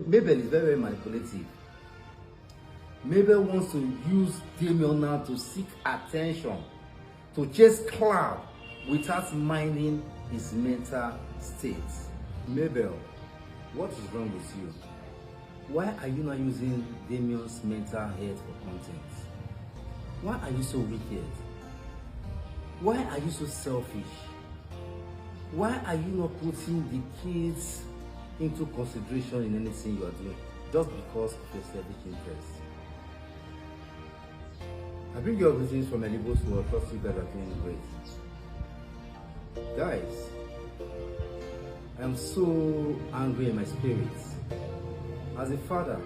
Mabel is very, very manipulative. Mabel wants to use Damon now to seek attention, to chase clout without minding his mental state. Mabel, what is wrong with you? Why are you not using Damon's mental health for content? Why are you so wicked? Why are you so selfish? Why are you not putting the kids into consideration in anything you are doing just because of your selfish interest? I bring your greetings from Elibo's world. Trust you guys are doing great. Guys, I am so angry in my spirit. As a father,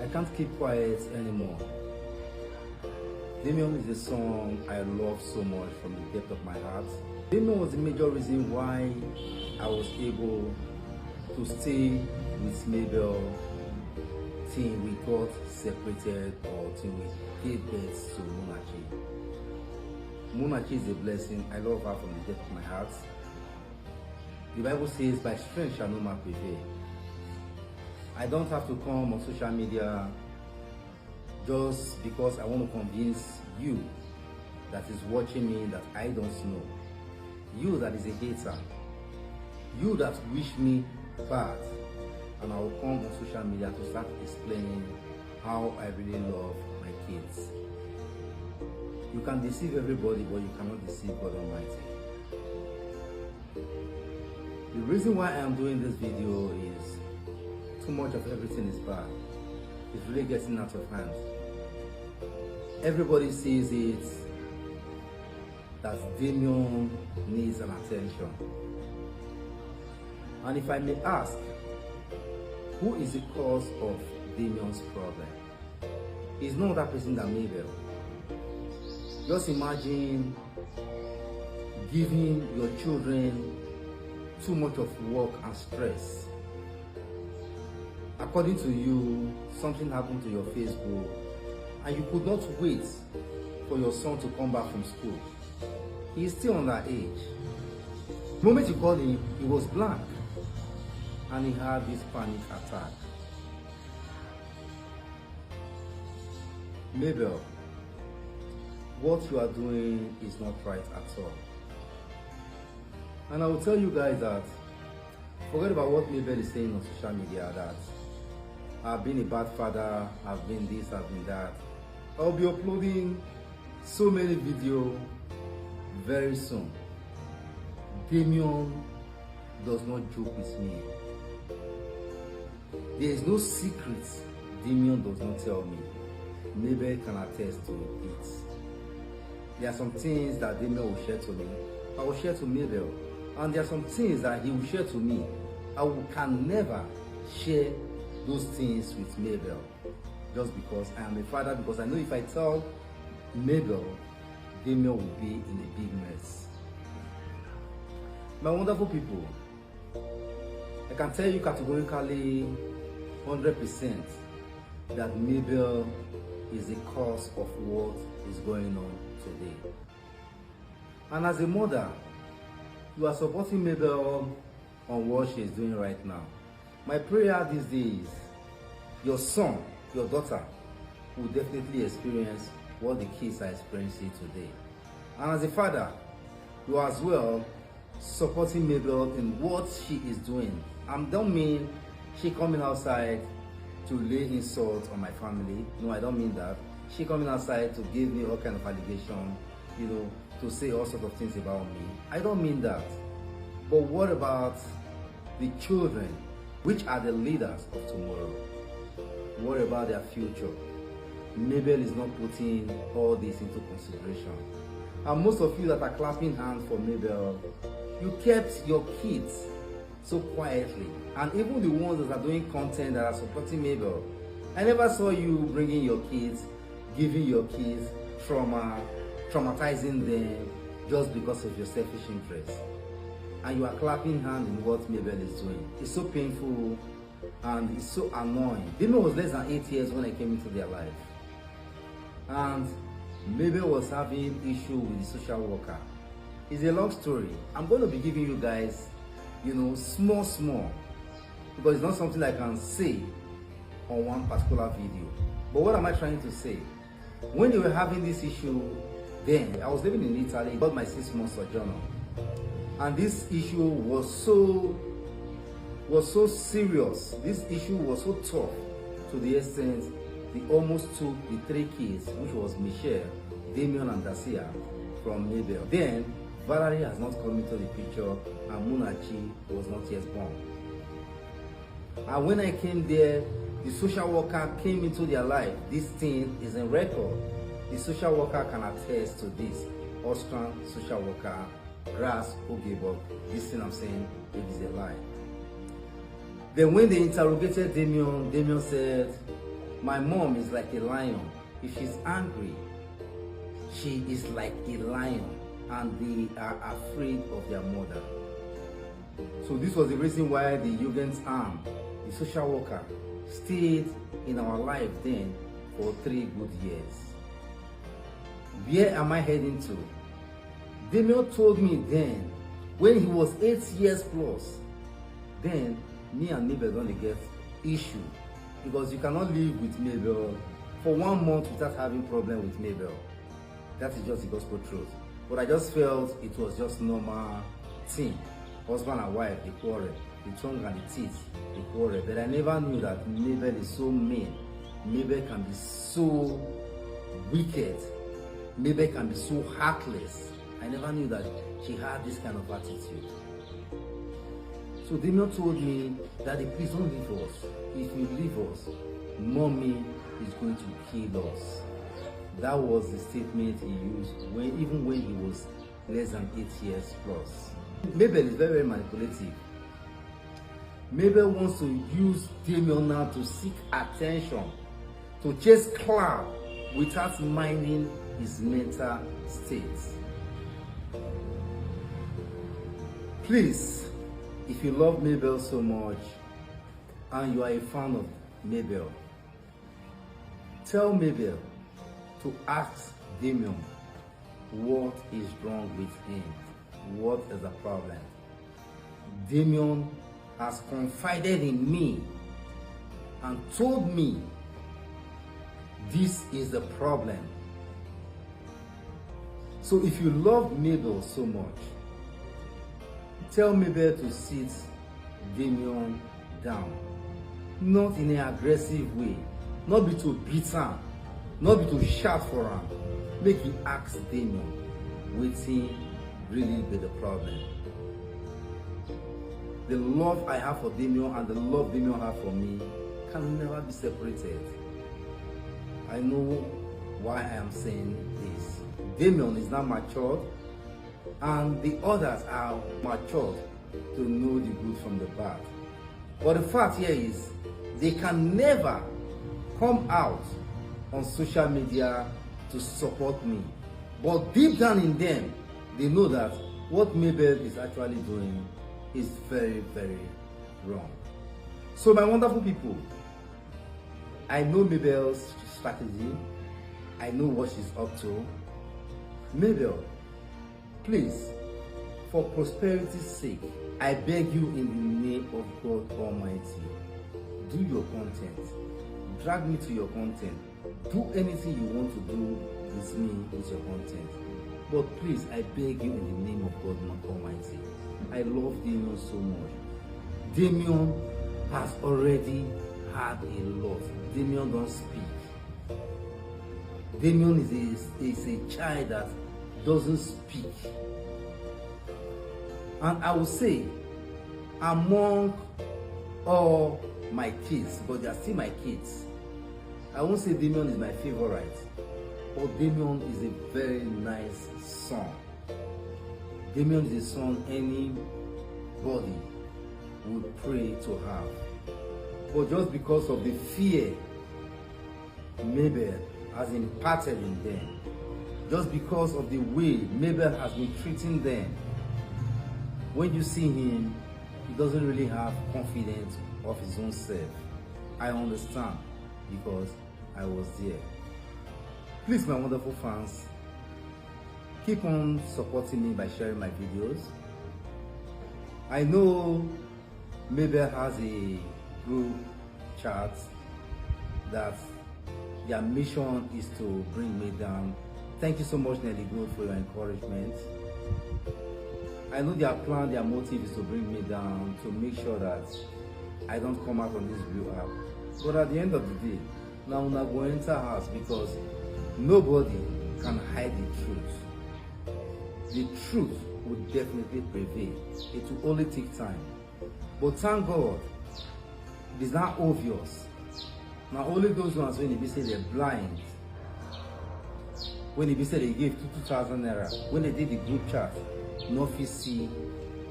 I can't keep quiet anymore. Damon is a son I love so much from the depth of my heart. Damon was the major reason why I was able to stay with Mabel till we got separated or till we gave birth to Monarchy. Monarchy is a blessing. I love her from the depth of my heart. The Bible says, by strength shall no man prevail. I don't have to come on social media just because I want to convince you that is watching me that I don't know. You that is a hater. You that wish me bad. And I will come on social media to start explaining how I really love my kids. You can deceive everybody, but you cannot deceive God Almighty. The reason why I am doing this video is too much of everything is bad. It's really getting out of hand. Everybody sees it that Damon needs an attention. And if I may ask, who is the cause of Damon's problem? It's no other person than Mabel. Just imagine giving your children too much of work and stress. According to you, something happened to your Facebook and you could not wait for your son to come back from school. He is still underage. The moment you called him, he was blank and he had this panic attack. Mabel, what you are doing is not right at all. And I will tell you guys that, forget about what Mabel is saying on social media, that I've been a bad father, I've been this, I've been that. I'll be uploading so many videos very soon. Damon does not joke with me. There is no secret Damon does not tell me. Mabel can attest to it. There are some things that Damon will share to me, I will share to Mabel. And there are some things that he will share to me. can never share those things with Mabel. Just because I am a father, because I know if I tell Mabel, Damon will be in a big mess. My wonderful people, I can tell you categorically 100% that Mabel is the cause of what is going on today. And as a mother, you are supporting Mabel on what she is doing right now. My prayer these days, your son, your daughter, will definitely experience what the kids are experiencing today. And as a father, you are as well supporting Mabel in what she is doing. I don't mean she coming outside to lay insult on my family. No, I don't mean that. She coming outside to give me all kind of allegation, to say all sorts of things about me. I don't mean that. But what about the children, which are the leaders of tomorrow? What about their future? Mabel is not putting all this into consideration. And most of you that are clapping hands for Mabel, you kept your kids so quietly. And even the ones that are doing content that are supporting Mabel, I never saw you bringing your kids, giving your kids trauma, traumatizing them just because of your selfish interest. And you are clapping hands in what Mabel is doing. It's so painful and it's so annoying. Damon was less than 8 years when I came into their life. And Mabel was having issue with the social worker. It's a long story. I'm going to be giving you guys, small because it's not something I can say on one particular video. But what am I trying to say? When they were having this issue, then I was living in Italy, got my 6-month sojourner, and this issue was so serious. This issue was so tough to the extent they almost took the 3 kids, which was Michelle, Damon, and Dacia, from Mabel. Then Valerie has not come into the picture, and Munachi was not yet born. And when I came there, the social worker came into their life. This thing is in record. The social worker can attest to this. Austrian social worker, Grass, who gave up. This thing I'm saying, it is a lie. Then when they interrogated Damon, Damon said, my mom is like a lion. If she's angry, she is like a lion, and they are afraid of their mother. So this was the reason why the Jugendamt, the social worker, stayed in our life then for 3 good years. Where am I heading to? Damon told me then, when he was 8 years plus, then me and Mabel don't get issue, because you cannot live with Mabel for 1 month without having problem with Mabel. That is just the gospel truth. But I just felt it was just normal thing. Husband and wife, they quarrel. The tongue and the teeth, they quarrel. But I never knew that Mabel is so mean. Mabel can be so wicked. Mabel can be so heartless. I never knew that she had this kind of attitude. So Damon told me, Daddy, please don't leave us. If you leave us, Mommy is going to kill us. That was the statement he used even when he was less than 8 years plus. Mabel is very, very manipulative. Mabel wants to use Damon now to seek attention, to chase clout without minding his mental state. Please, if you love Mabel so much and you are a fan of Mabel, tell Mabel to ask Damon what is wrong with him. What is the problem? Damon has confided in me and told me this is the problem. So if you love Mabel so much, tell Mabel to sit Damon down. Not in an aggressive way. Not be to beat her. Not be to shout for her. Make him ask Damon wetin really be the problem. The love I have for Damon and the love Damon have for me can never be separated. I know why I am saying this. Damon is not matured, and the others are matured to know the good from the bad. But the fact here is, they can never come out on social media to support me. But deep down in them, they know that what Mabel is actually doing is very, very wrong. So my wonderful people, I know Mabel's strategy. I know what she's up to. Mabel, please, for prosperity's sake, I beg you in the name of God Almighty, do your content. Drag me to your content. Do anything you want to do with me with your content. But please, I beg you in the name of God Almighty. I love Damon so much. Damon has already had a lot. Damon don't speak. Damon is a child that doesn't speak. And I will say, among all my kids, but they are still my kids, I won't say Damon is my favorite, but Damon is a very nice son. Damon is a son anybody would pray to have. But just because of the fear Mabel has imparted in them, just because of the way Mabel has been treating them, when you see him, he doesn't really have confidence of his own self. I understand, because I was there. Please, my wonderful fans, keep on supporting me by sharing my videos. I know Mabel has a group chat that their mission is to bring me down. Thank you so much, Nelly Good, for your encouragement. I know their plan, their motive is to bring me down, to make sure that I don't come out on this blue app. But at the end of the day, now I'm not going to enter house because nobody can hide the truth. The truth will definitely prevail. It will only take time. But thank God, it is not obvious. Now only those ones when they say they're blind, when they say they gave 2,000 naira, when they did the group chat, no fit see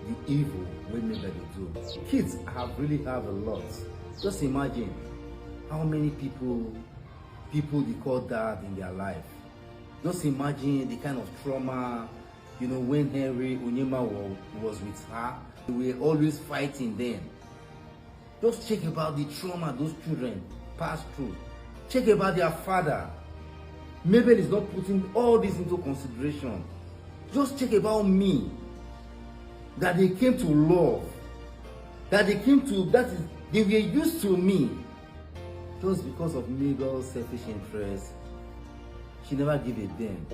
the evil when maybe they do. Kids really have a lot. Just imagine how many people they call dad in their life. Just imagine the kind of trauma, when Henry Onyema was with her, we were always fighting then. Just check about the trauma those children passed through. Check about their father. Mabel is not putting all this into consideration. Just check about me. That they came to love. That they were used to me. Just because of Mabel's selfish interest, she never gave a damn.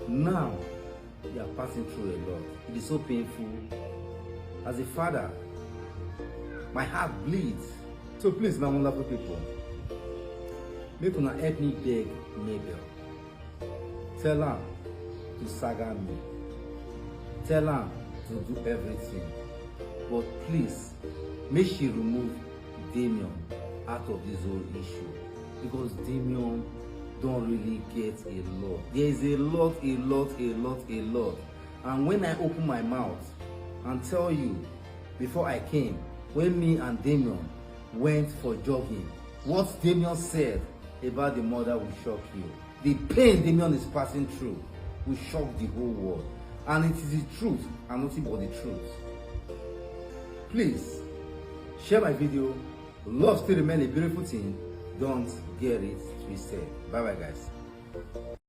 Now, they are passing through a lot. It is so painful. As a father, my heart bleeds. So please, my wonderful people, make una help me beg Mabel. Tell her to saga me. Tell her to do everything. But please, make she remove Damon out of this whole issue. Because Damon don't really get a lot. There is a lot. And when I open my mouth and tell you, before I came, when me and Damon went for jogging, what Damon said about the mother will shock you. The pain Damon is passing through will shock the whole world. And it is the truth and nothing but the truth. Please, share my video. Love still remains a beautiful thing. Don't get it twisted. Bye bye, guys.